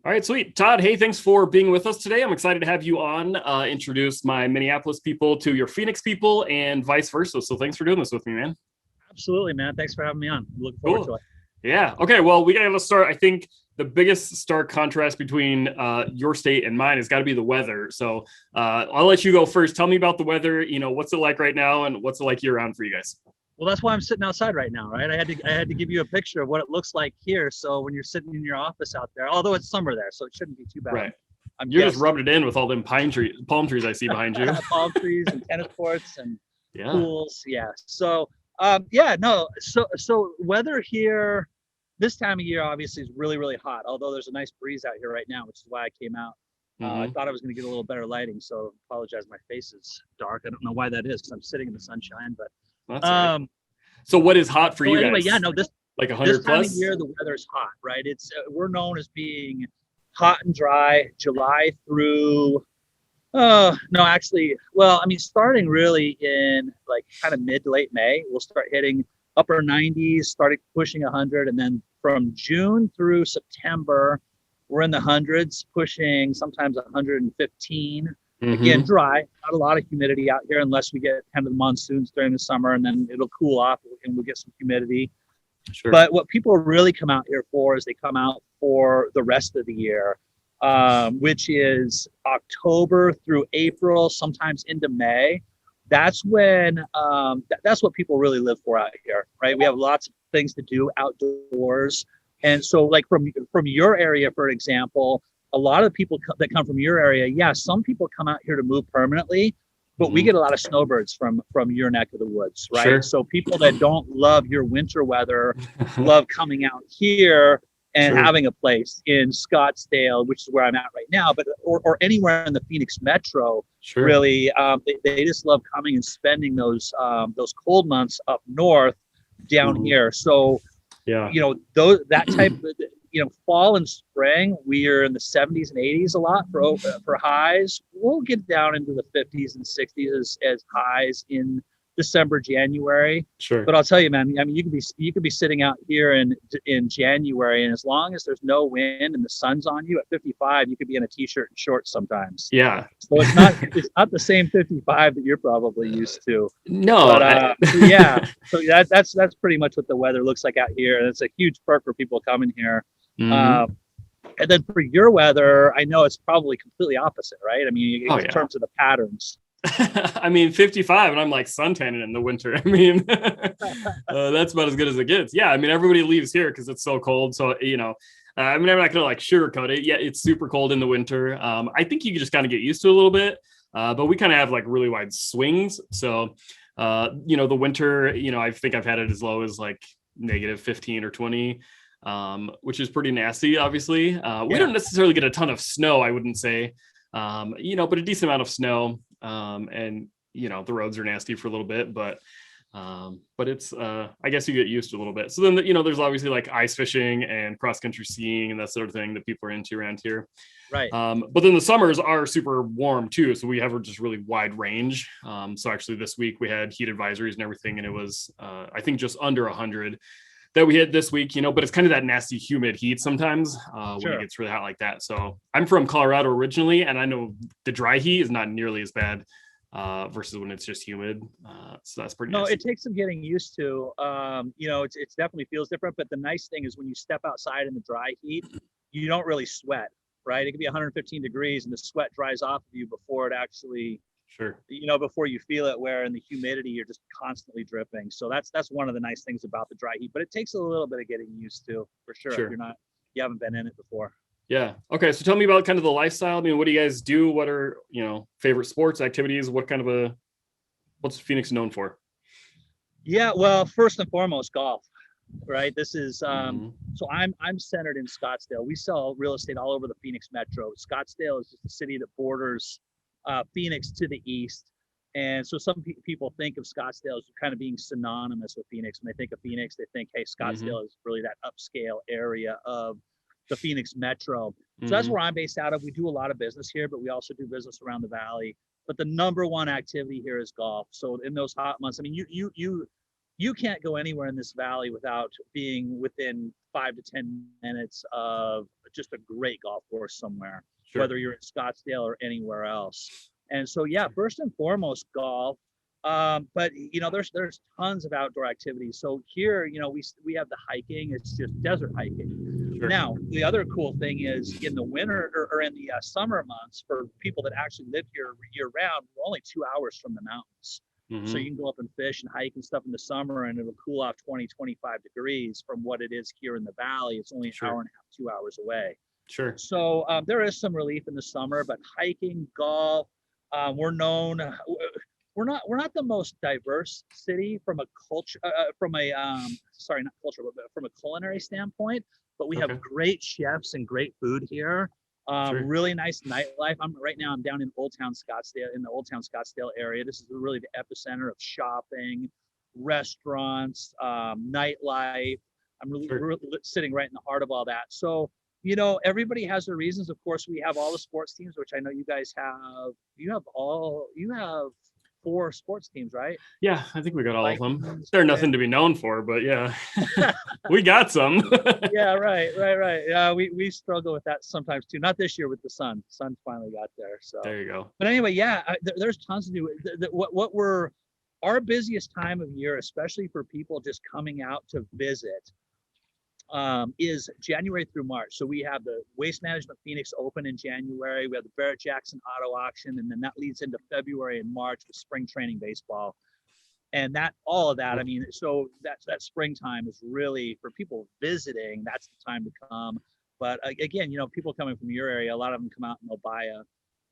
All right, sweet. Todd, hey, thanks for being with us today. I'm excited to have you on, introduce my Minneapolis people to your Phoenix people and vice versa. So thanks for doing this with me, man. Absolutely, man. Thanks for having me on. Looking forward to Cool. it. Yeah. Okay. Well, we got to start. I think the biggest stark contrast between your state and mine has got to be the weather. So I'll let you go first. Tell me about the weather. What's it like right now and what's it like year round for you guys? Well, that's why I'm sitting outside right now, right? I had to give you a picture of what it looks like here. So when you're sitting in your office out there, although it's summer there, so it shouldn't be too bad. Right. I'm You're just guessing rubbing it in with all them palm trees I see behind you. palm trees and tennis courts and Yeah. pools. Yeah. So yeah, no. So weather here this time of year obviously is really, really hot. Although there's a nice breeze out here right now, which is why I came out. I Mm-hmm. thought I was going to get a little better lighting, so apologize. My face is dark. I don't know why that is because I'm sitting in the sunshine. But That's all right. So what is hot for so you anyway, yeah, guys? no, Like this 100 time of plus? year the weather's hot, right? It's we're known as being hot and dry, July through. No, actually, well, I mean, starting really in like kind of mid to late May, we'll start hitting upper 90s, starting pushing 100, and then from June through September, we're in the hundreds, pushing sometimes 115. Again, Mm-hmm. dry, not a lot of humidity out here unless we get kind of the monsoons during the summer, and then it'll cool off and we'll get some humidity. Sure. But what people really come out here for is they come out for the rest of the year, which is October through April, sometimes into May. That's when that's what people really live for out here, right? We have lots of things to do outdoors, and so like from your area, for example, a lot of people that come from your area, yeah, some people come out here to move permanently, but we Mm-hmm. get a lot of snowbirds from your neck of the woods, right? Sure. So people that don't love your winter weather love coming out here and Sure. having a place in Scottsdale, which is where I'm at right now, but or anywhere in the Phoenix metro. Sure. Really, they just love coming and spending those cold months up north down Mm-hmm. here. So Yeah. those that type of fall and spring we are in the 70s and 80s a lot for highs. We'll get down into the 50s and 60s as highs in December, January. Sure. But I'll tell you, man, I mean, you could be sitting out here in January, and as long as there's no wind and the sun's on you at 55, you could be in a t-shirt and shorts sometimes. Yeah. So it's not the same 55 that you're probably used to. No. But yeah, so that's pretty much what the weather looks like out here, and it's a huge perk for people coming here. Mhm. Um, and then for your weather, I know it's probably completely opposite, right? I mean, Oh in yeah. terms of the patterns. I mean, 55, and I'm like suntanning in the winter. I mean, that's about as good as it gets. Yeah. I mean, everybody leaves here because it's so cold. So I mean, I'm not gonna like sugarcoat it. Yeah, it's super cold in the winter. I think you can just kind of get used to it a little bit. But we kind of have like really wide swings. So, the winter, I think I've had it as low as like negative 15 or 20. Which is pretty nasty, obviously. We Yeah. don't necessarily get a ton of snow, I wouldn't say, but a decent amount of snow. And the roads are nasty for a little bit, but it's I guess you get used to a little bit. So then there's obviously like ice fishing and cross country skiing and that sort of thing that people are into around here. Right. But then the summers are super warm too, so we have a just really wide range. So actually this week we had heat advisories and everything, and it was I think just under 100 that we hit this week, but it's kind of that nasty humid heat sometimes when it Sure. gets really hot like that. So I'm from Colorado originally, and I know the dry heat is not nearly as bad versus when it's just humid. So that's pretty No, nasty. it takes some getting used to. It's definitely feels different. But the nice thing is when you step outside in the dry heat, you don't really sweat, right? It can be 115 degrees and the sweat dries off of you before it actually, Sure. before you feel it. Where in the humidity, you're just constantly dripping. So that's one of the nice things about the dry heat. But it takes a little bit of getting used to, for sure. If Sure. you haven't been in it before. Yeah. Okay. So tell me about kind of the lifestyle. I mean, what do you guys do? What are, favorite sports activities? What's Phoenix known for? Yeah, well, first and foremost, golf, right? This is Hmm. so I'm centered in Scottsdale. We sell real estate all over the Phoenix metro. Scottsdale is just a city that borders Phoenix to the east, and so some people think of Scottsdale as kind of being synonymous with Phoenix. When they think of Phoenix, they think, hey, Hmm. Scottsdale is really that upscale area of the Phoenix metro. So that's Hmm. where I'm based out of. We do a lot of business here, but we also do business around the valley. But the number one activity here is golf. So in those hot months, I mean, you can't go anywhere in this valley without being within 5 to 10 minutes of just a great golf course somewhere, Sure. whether you're in Scottsdale or anywhere else. And so, yeah, first and foremost, golf. But there's tons of outdoor activities. So here, we have the hiking. It's just desert hiking. Sure. Now, the other cool thing is in the winter or in the summer months, for people that actually live here year round, we're only 2 hours from the mountains. So you can go up and fish and hike and stuff in the summer, and it'll cool off 20, 25 degrees from what it is here in the valley. It's only an hour and a half, 2 hours away. Sure. So there is some relief in the summer, but hiking, golf, we're known. We're not the most diverse city from a culture, sorry, not culture, but from a culinary standpoint. But we have great chefs and great food here. Really nice nightlife. Right now I'm down in Old Town Scottsdale, in the Old Town Scottsdale area. This is really the epicenter of shopping, restaurants, nightlife. I'm really sitting right in the heart of all that. So, everybody has their reasons. Of course, we have all the sports teams, which I know you guys have. You have 4 sports teams, right? Yeah, I think we got all of them. They're nothing to be known for, but yeah, we got some. Yeah, right. Yeah, we struggle with that sometimes too. Not this year with the sun. The sun finally got there. So there you go. But anyway, yeah, there's tons to do. What we're our busiest time of year, especially for people just coming out to visit, is January through March. So we have the Waste Management Phoenix Open in January. We have the Barrett Jackson Auto Auction, and then that leads into February and March with spring training baseball. And all of that, I mean, so that springtime is really for people visiting. That's the time to come. But again, people coming from your area, a lot of them come out and they'll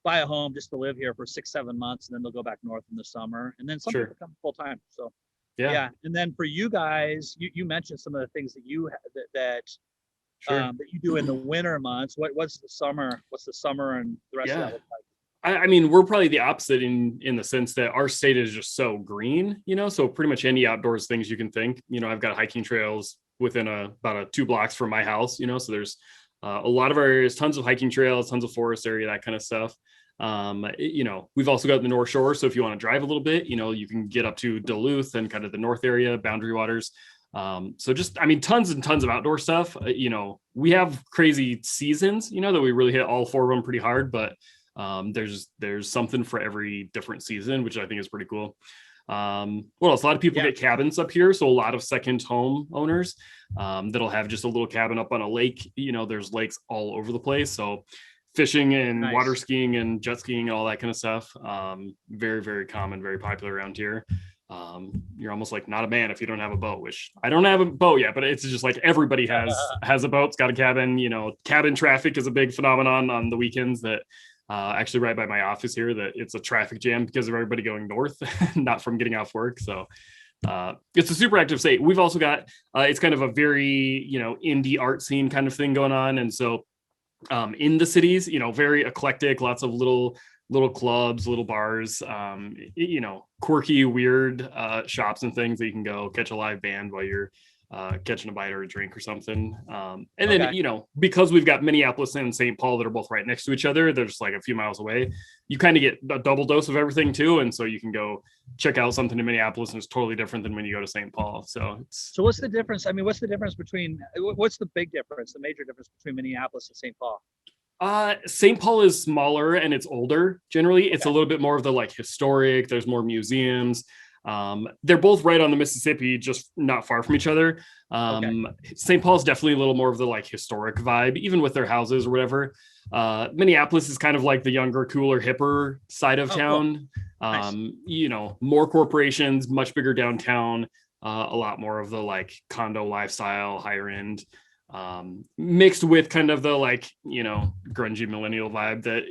buy a home just to live here for 6-7 months, and then they'll go back north in the summer. And then some people come full time. So. Yeah. And then for you guys, you mentioned some of the things that you that you do in the winter months. What's the summer and the rest of that look like? I mean, we're probably the opposite in the sense that our state is just so green, so pretty much any outdoors things you can think. I've got hiking trails within about 2 blocks from my house, so there's a lot of areas, tons of hiking trails, tons of forest area, that kind of stuff. We've also got the North Shore. So if you want to drive a little bit, you can get up to Duluth and kind of the North area, Boundary Waters. So just, I mean, tons and tons of outdoor stuff. We have crazy seasons, that we really hit all 4 of them pretty hard, but there's something for every different season, which I think is pretty cool. What else? A lot of people get cabins up here. So a lot of second home owners that'll have just a little cabin up on a lake. There's lakes all over the place. So fishing and water skiing and jet skiing and all that kind of stuff. Very, very common, very popular around here. You're almost like not a man if you don't have a boat, which I don't have a boat yet, but it's just like everybody has a boat, it's got a cabin. Cabin traffic is a big phenomenon on the weekends that actually right by my office here, that it's a traffic jam because of everybody going north, not from getting off work. So it's a super active state. We've also got, it's kind of a very, indie art scene kind of thing going on. And so in the cities, very eclectic, lots of little clubs, little bars, quirky, weird shops and things that you can go catch a live band while you're catching a bite or a drink or something. And then, because we've got Minneapolis and St. Paul that are both right next to each other, they're just like a few miles away. You kind of get a double dose of everything too. And so you can go check out something in Minneapolis and it's totally different than when you go to St. Paul. So what's the difference? I mean, what's the difference what's the big difference, the major difference between Minneapolis and St. Paul? St. Paul is smaller and it's older. Generally, it's a little bit more of the like historic. There's more museums. They're both right on the Mississippi, just not far from each other. St. Paul's definitely a little more of the like historic vibe, even with their houses or whatever. Minneapolis is kind of like the younger, cooler, hipper side of town. Cool. More corporations, much bigger downtown, a lot more of the like condo lifestyle, higher end, mixed with kind of the like, grungy millennial vibe that,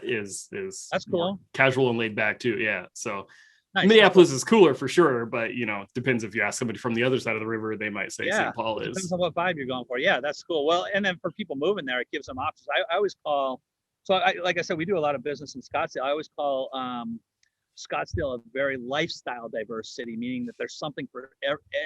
is that's cool, casual and laid back too. Yeah. So Minneapolis is cooler for sure, but depends. If you ask somebody from the other side of the river, they might say St. Paul is. Depends on what vibe you're going for. Yeah, that's cool. Well, and then for people moving there, it gives them options. I always call, like I said, we do a lot of business in Scottsdale. I always call Scottsdale a very lifestyle diverse city, meaning that there's something for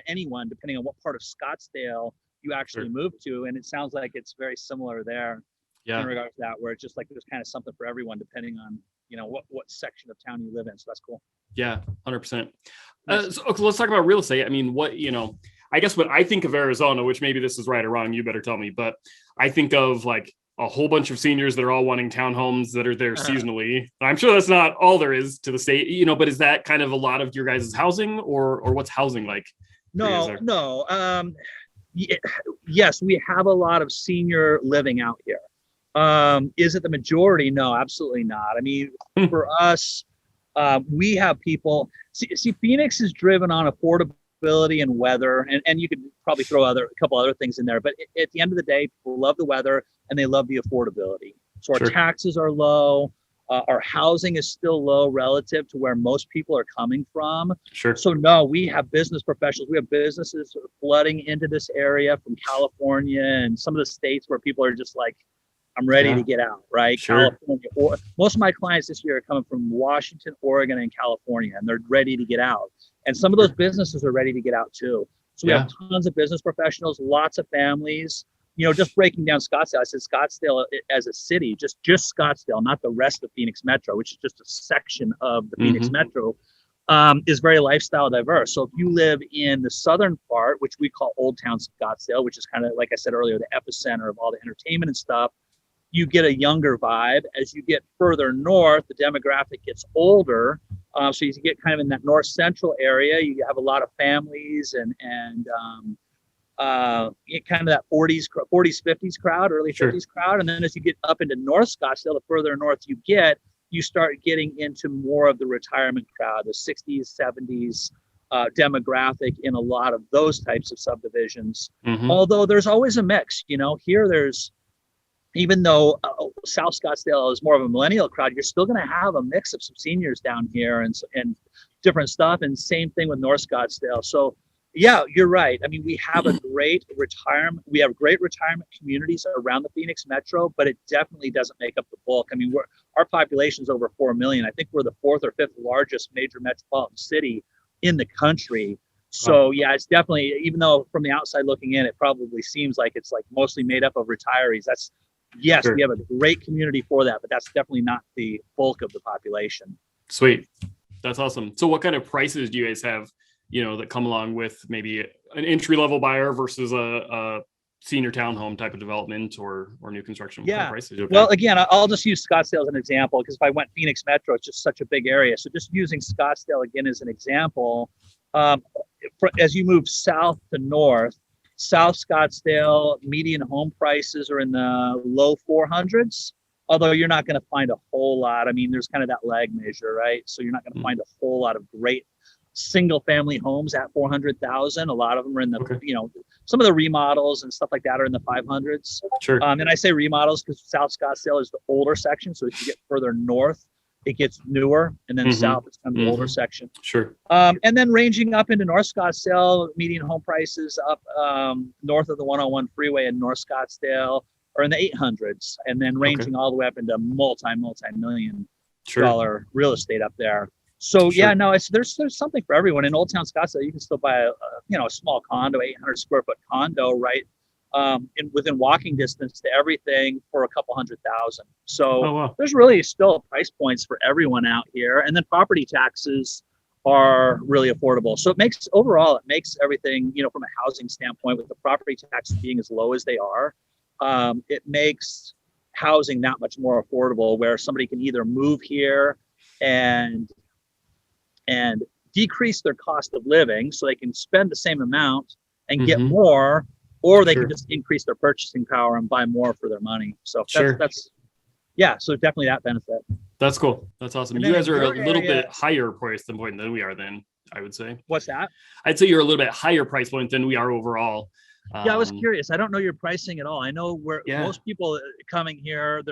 anyone depending on what part of Scottsdale you actually move to. And it sounds like it's very similar there. In regards to that, where it's just like there's kind of something for everyone depending on what section of town you live in. So that's cool. Yeah, 100%. Nice. So okay, let's talk about real estate. I mean, I guess what I think of Arizona, which maybe this is right or wrong, you better tell me, but I think of like a whole bunch of seniors that are all wanting townhomes that are there seasonally. I'm sure that's not all there is to the state, but is that kind of a lot of your guys' housing, or what's housing like? No. Yes, we have a lot of senior living out here. Is it the majority? No, absolutely not. I mean, for us, we have people. See, Phoenix is driven on affordability and weather, and you could probably throw a couple other things in there. But at the end of the day, people love the weather and they love the affordability. So our taxes are low. Our housing is still low relative to where most people are coming from. Sure. So no, we have business professionals. We have businesses flooding into this area from California and some of the states where people are just like, I'm ready to get out, right? Sure. California. Or most of my clients this year are coming from Washington, Oregon, and California, and they're ready to get out. And some of those businesses are ready to get out too. So we have tons of business professionals, lots of families. Just breaking down Scottsdale, I said Scottsdale as a city, just Scottsdale, not the rest of Phoenix Metro, which is just a section of the Phoenix Metro, is very lifestyle diverse. So if you live in the southern part, which we call Old Town Scottsdale, which is kind of, like I said earlier, the epicenter of all the entertainment and stuff, you get a younger vibe. As you get further north, the demographic gets older. So you get kind of in that north central area, you have a lot of families and kind of that 40s, 50s crowd, early 50s crowd. And then as you get up into North Scottsdale, the further north you start getting into more of the retirement crowd, the 60s, 70s demographic in a lot of those types of subdivisions. Although there's always a mix, here even though South Scottsdale is more of a millennial crowd, you're still going to have a mix of some seniors down here and different stuff. And same thing with North Scottsdale. So yeah, you're right. I mean, we have great retirement communities around the Phoenix Metro, but it definitely doesn't make up the bulk. I mean, our population is over 4 million. I think we're the 4th or 5th largest major metropolitan city in the country. So yeah, it's definitely, even though from the outside looking in, it probably seems like it's like mostly made up of retirees. We have a great community for that, but that's definitely not the bulk of the population. Sweet. That's awesome. So what kind of prices do you guys have, that come along with maybe an entry-level buyer versus a senior townhome type of development or new construction? What kind of prices? Well, again, I'll just use Scottsdale as an example, because if I went Phoenix Metro, it's just such a big area. So just using Scottsdale again as an example, as you move south to north, South Scottsdale median home prices are in the low 400s, although you're not going to find a whole lot. I mean, there's kind of that lag measure, right? So you're not going to find a whole lot of great single family homes at 400,000. A lot of them are in the, some of the remodels and stuff like that are in the 500s. Sure. And I say remodels because South Scottsdale is the older section. So as you get further north, it gets newer, and then south it's kind of the older section. Sure. And then ranging up into North Scottsdale, median home prices up north of the 101 freeway in North Scottsdale are in the 800s, and then ranging all the way up into multi-million dollar real estate up there. So there's something for everyone. In Old Town Scottsdale, you can still buy a small condo, 800 square foot condo, right? Within walking distance to everything for a couple $100,000. So there's really still price points for everyone out here. And then property taxes are really affordable. So it makes everything, from a housing standpoint, with the property taxes being as low as they are, it makes housing that much more affordable, where somebody can either move here and decrease their cost of living so they can spend the same amount and get more, or they can just increase their purchasing power and buy more for their money. So that's so definitely that benefit. That's cool. That's awesome. You guys are a little bit higher price point than we are then, I would say. What's that? I'd say you're a little bit higher price point than we are overall. I was curious. I don't know your pricing at all. I know where most people coming here,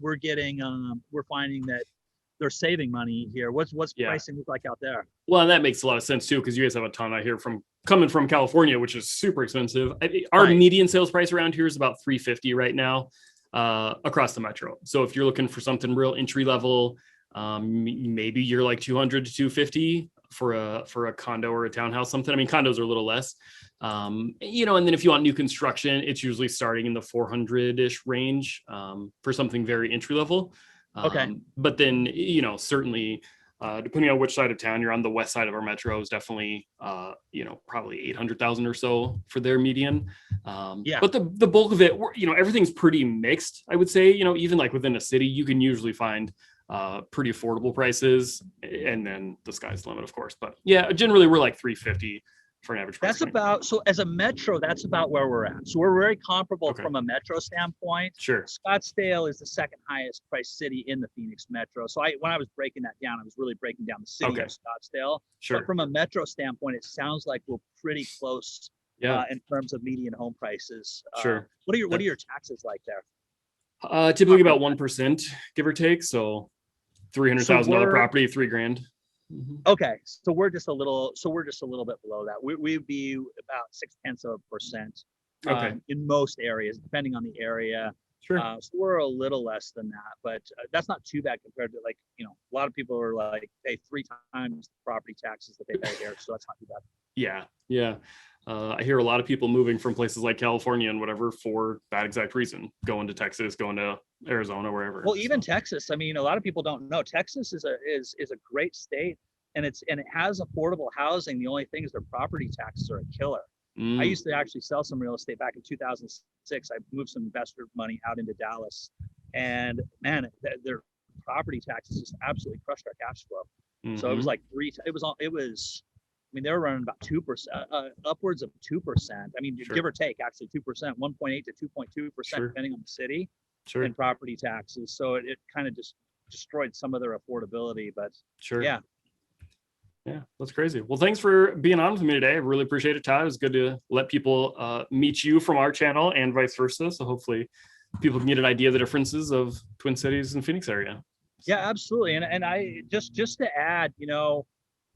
we're finding that they're saving money here. What's pricing look like out there? Well, and that makes a lot of sense too, because you guys have a ton out here coming from California, which is super expensive. Our median sales price around here is about $350 right now, across the metro. So if you're looking for something real entry level, maybe you're like $200 to $250 for a condo or a townhouse, something. I mean, condos are a little less, and then if you want new construction, it's usually starting in the 400-ish range, for something very entry level. But then, certainly Depending on which side of town you're on, the west side of our metro is definitely, probably 800,000 or so for their median. But the bulk of it, everything's pretty mixed, I would say. Even like within a city, you can usually find pretty affordable prices, and then the sky's the limit, of course. But yeah, generally we're like 350 for an average price. So as a metro, that's about where we're at. So we're very comparable from a metro standpoint. Sure. Scottsdale is the second highest priced city in the Phoenix metro. So when I was breaking that down, I was really breaking down the city of Scottsdale. Sure. But from a metro standpoint, it sounds like we're pretty close in terms of median home prices. Sure. What are your taxes like there? Typically about 1%, give or take. So $300,000 property, $3,000. Mm-hmm. Okay, so we're just a little bit below that. We'd be about 0.6% in most areas, depending on the area. Sure. So we're a little less than that, but that's not too bad compared to a lot of people are like pay 3 times the property taxes that they pay here, so that's not too bad. Yeah. I hear a lot of people moving from places like California and whatever for that exact reason, going to Texas, going to Arizona, wherever. Well, even Texas. I mean, a lot of people don't know Texas is a great state, and it has affordable housing. The only thing is their property taxes are a killer. I used to actually sell some real estate back in 2006. I moved some investor money out into Dallas, and man, their property taxes just absolutely crushed our cash flow. Mm-hmm. So it was like they were running about 2%, upwards of 2%. I mean, give or take, actually 2%, 1.8 to 2.2%, depending on the city, and property taxes. So it kind of just destroyed some of their affordability. But yeah, that's crazy. Well, thanks for being on with me today. I really appreciate it, Todd. It was good to let people meet you from our channel and vice versa. So hopefully people can get an idea of the differences of Twin Cities and Phoenix area. Yeah, absolutely. And I just to add,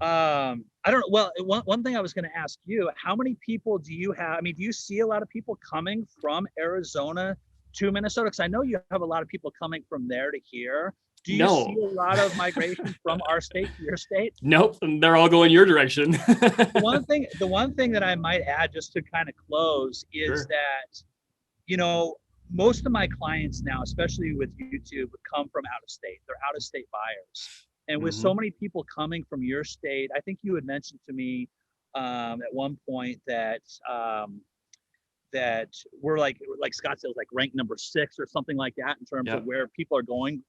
I don't know. Well, one thing I was going to ask you, how many people do you have? I mean, do you see a lot of people coming from Arizona to Minnesota? Because I know you have a lot of people coming from there to here. Do you see a lot of migration from our state to your state? Nope. And they're all going your direction. The one thing that I might add just to kind of close is that, most of my clients now, especially with YouTube, come from out of state. They're out of state buyers. And with so many people coming from your state, I think you had mentioned to me at one point that that we're like Scottsdale's like ranked number 6 or something like that in terms of where people are going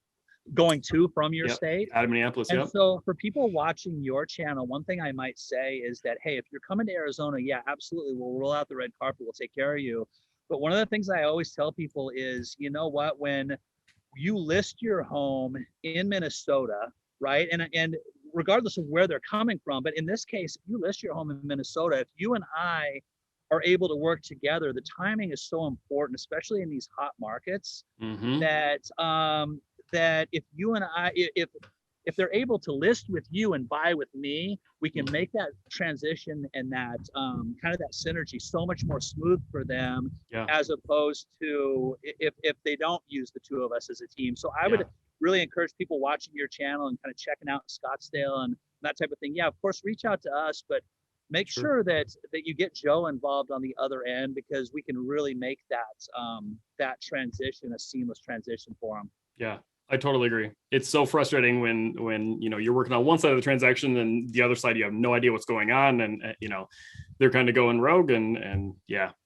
to from your state. Out of Minneapolis. And so for people watching your channel, one thing I might say is that, hey, if you're coming to Arizona, absolutely, we'll roll out the red carpet, we'll take care of you. But one of the things I always tell people is, you know what, when you list your home in Minnesota, right? And regardless of where they're coming from, but in this case, if you list your home in Minnesota, if you and I are able to work together, the timing is so important, especially in these hot markets, that if you and I, if they're able to list with you and buy with me, we can make that transition and that kind of that synergy so much more smooth for them, as opposed to if they don't use the two of us as a team. So I would really encourage people watching your channel and kind of checking out Scottsdale and that type of thing. Yeah, of course, reach out to us, but make sure that you get Joe involved on the other end, because we can really make that transition a seamless transition for them. Yeah, I totally agree. It's so frustrating when you're working on one side of the transaction and the other side you have no idea what's going on, and they're kind of going rogue, and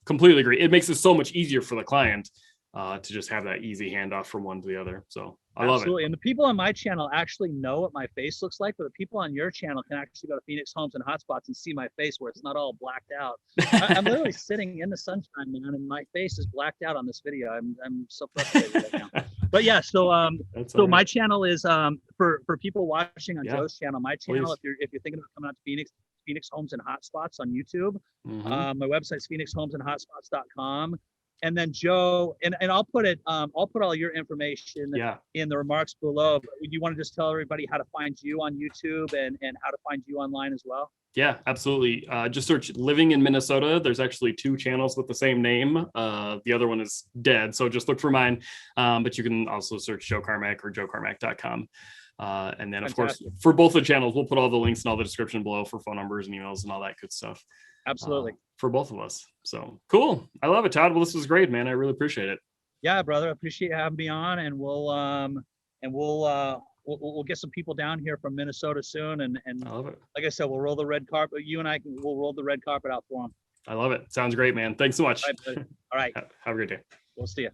completely agree. It makes it so much easier for the client to just have that easy handoff from one to the other. So I love it. Absolutely. And the people on my channel actually know what my face looks like, but the people on your channel can actually go to Phoenix Homes and Hotspots and see my face where it's not all blacked out. I'm literally sitting in the sunshine, man, and my face is blacked out on this video. I'm so frustrated right now. But yeah, so my channel is for people watching on Joe's channel. My channel, if you're thinking about coming out to Phoenix Homes and Hotspots on YouTube. My website's phoenixhomesandhotspots.com. And then Joe, and I'll put all your information in the remarks below. But do you want to just tell everybody how to find you on YouTube and how to find you online as well? Yeah, absolutely. Just search Living in Minnesota. There's actually 2 channels with the same name. The other one is dead, so just look for mine. But you can also search Joe Carmack or jcarmack.com. And then, of course, for both the channels, we'll put all the links in all the description below for phone numbers and emails and all that good stuff. Absolutely. For both of us. So cool. I love it, Todd. Well, this was great, man. I really appreciate it. Yeah, brother. I appreciate you having me on, and we'll we'll get some people down here from Minnesota soon, and I love it. like I said, we'll roll the red carpet. You and we'll roll the red carpet out for them. I love it. Sounds great, man. Thanks so much. All right, buddy. All right. Have a great day. We'll see you.